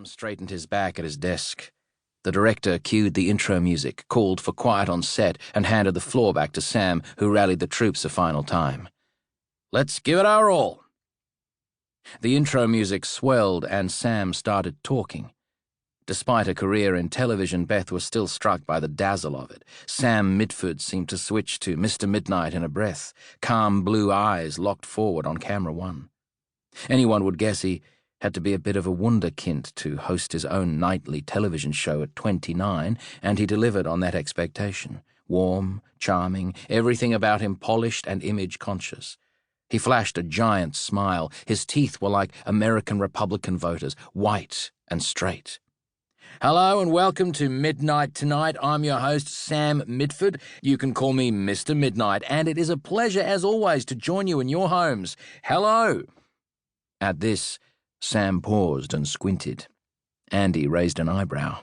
Sam straightened his back at his desk. The director cued the intro music, called for quiet on set, and handed the floor back to Sam, who rallied the troops a final time. "Let's give it our all." The intro music swelled, and Sam started talking. Despite a career in television, Beth was still struck by the dazzle of it. Sam Mitford seemed to switch to Mr. Midnight in a breath, calm blue eyes locked forward on camera one. Anyone would guess he had to be a bit of a wunderkind to host his own nightly television show at 29, and he delivered on that expectation. Warm, charming, everything about him polished and image-conscious. He flashed a giant smile. His teeth were like American Republican voters, white and straight. "Hello and welcome to Midnight Tonight. I'm your host, Sam Mitford. You can call me Mr. Midnight, and it is a pleasure, as always, to join you in your homes. Hello." At this, Sam paused and squinted. Andy raised an eyebrow.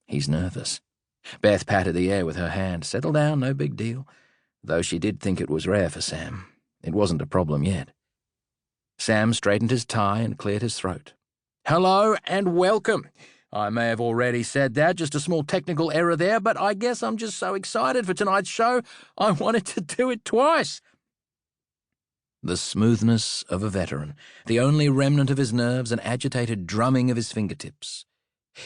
"He's nervous." Beth patted the air with her hand. "Settle down, no big deal." Though she did think it was rare for Sam. It wasn't a problem yet. Sam straightened his tie and cleared his throat. "Hello and welcome. I may have already said that, just a small technical error there, but I guess I'm just so excited for tonight's show, I wanted to do it twice." The smoothness of a veteran, the only remnant of his nerves, an agitated drumming of his fingertips.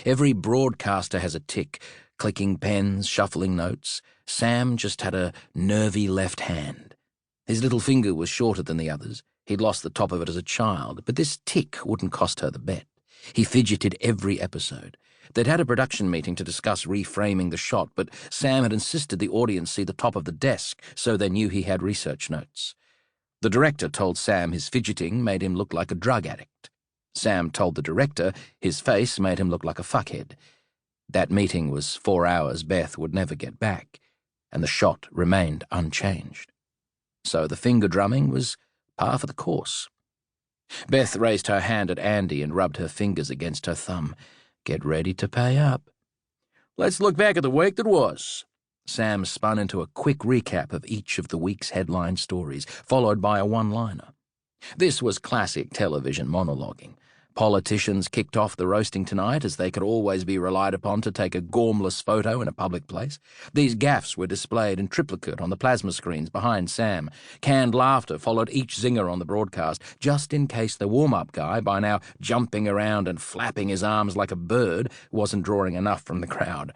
Every broadcaster has a tick, clicking pens, shuffling notes. Sam just had a nervy left hand. His little finger was shorter than the others. He'd lost the top of it as a child, but this tick wouldn't cost her the bet. He fidgeted every episode. They'd had a production meeting to discuss reframing the shot, but Sam had insisted the audience see the top of the desk, so they knew he had research notes. The director told Sam his fidgeting made him look like a drug addict. Sam told the director his face made him look like a fuckhead. That meeting was 4 hours Beth would never get back, and the shot remained unchanged. So the finger drumming was par for the course. Beth raised her hand at Andy and rubbed her fingers against her thumb. "Get ready to pay up." "Let's look back at the week that was." Sam spun into a quick recap of each of the week's headline stories, followed by a one-liner. This was classic television monologuing. Politicians kicked off the roasting tonight, as they could always be relied upon to take a gormless photo in a public place. These gaffes were displayed in triplicate on the plasma screens behind Sam. Canned laughter followed each zinger on the broadcast, just in case the warm-up guy, by now jumping around and flapping his arms like a bird, wasn't drawing enough from the crowd.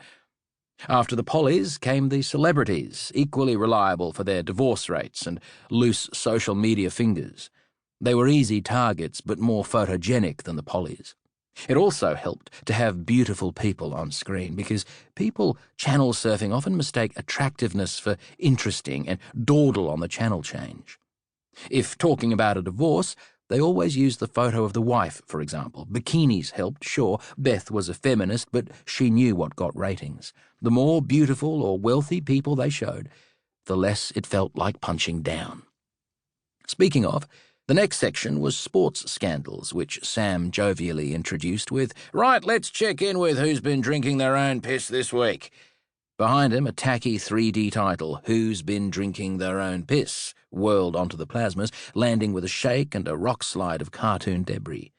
After the pollies came the celebrities, equally reliable for their divorce rates and loose social media fingers. They were easy targets, but more photogenic than the pollies. It also helped to have beautiful people on screen, because people channel surfing often mistake attractiveness for interesting and dawdle on the channel change. If talking about a divorce, they always used the photo of the wife, for example. Bikinis helped, sure. Beth was a feminist, but she knew what got ratings. The more beautiful or wealthy people they showed, the less it felt like punching down. Speaking of, the next section was sports scandals, which Sam jovially introduced with, "Right, let's check in with who's been drinking their own piss this week." Behind him, a tacky 3D title, "Who's Been Drinking Their Own Piss," whirled onto the plasmas, landing with a shake and a rock slide of cartoon debris.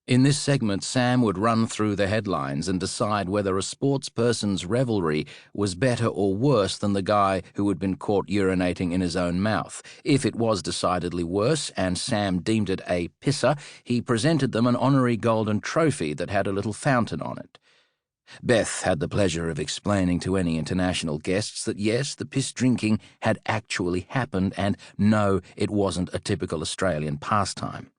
In this segment, Sam would run through the headlines and decide whether a sports person's revelry was better or worse than the guy who had been caught urinating in his own mouth. If it was decidedly worse, and Sam deemed it a pisser, he presented them an honorary golden trophy that had a little fountain on it. Beth had the pleasure of explaining to any international guests that yes, the piss drinking had actually happened, and no, it wasn't a typical Australian pastime.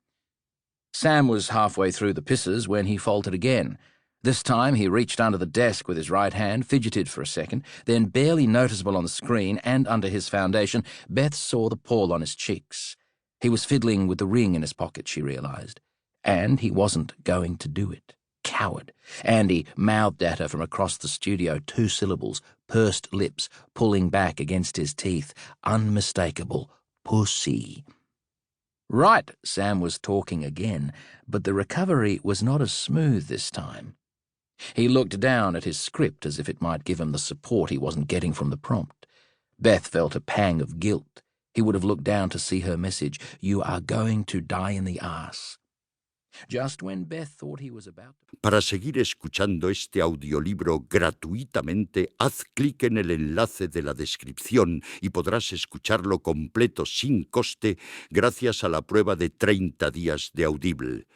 Sam was halfway through the pisses when he faltered again. This time he reached under the desk with his right hand, fidgeted for a second, then, barely noticeable on the screen and under his foundation, Beth saw the pall on his cheeks. He was fiddling with the ring in his pocket, she realized. And he wasn't going to do it. Coward. Andy mouthed at her from across the studio 2 syllables, pursed lips, pulling back against his teeth. Unmistakable. Pussy. Right, Sam was talking again, but the recovery was not as smooth this time. He looked down at his script as if it might give him the support he wasn't getting from the prompt. Beth felt a pang of guilt. He would have looked down to see her message, "You are going to die in the arse." Just when Beth thought he was about to... Para seguir escuchando este audiolibro gratuitamente, haz clic en el enlace de la descripción y podrás escucharlo completo sin coste gracias a la prueba de 30 días de Audible.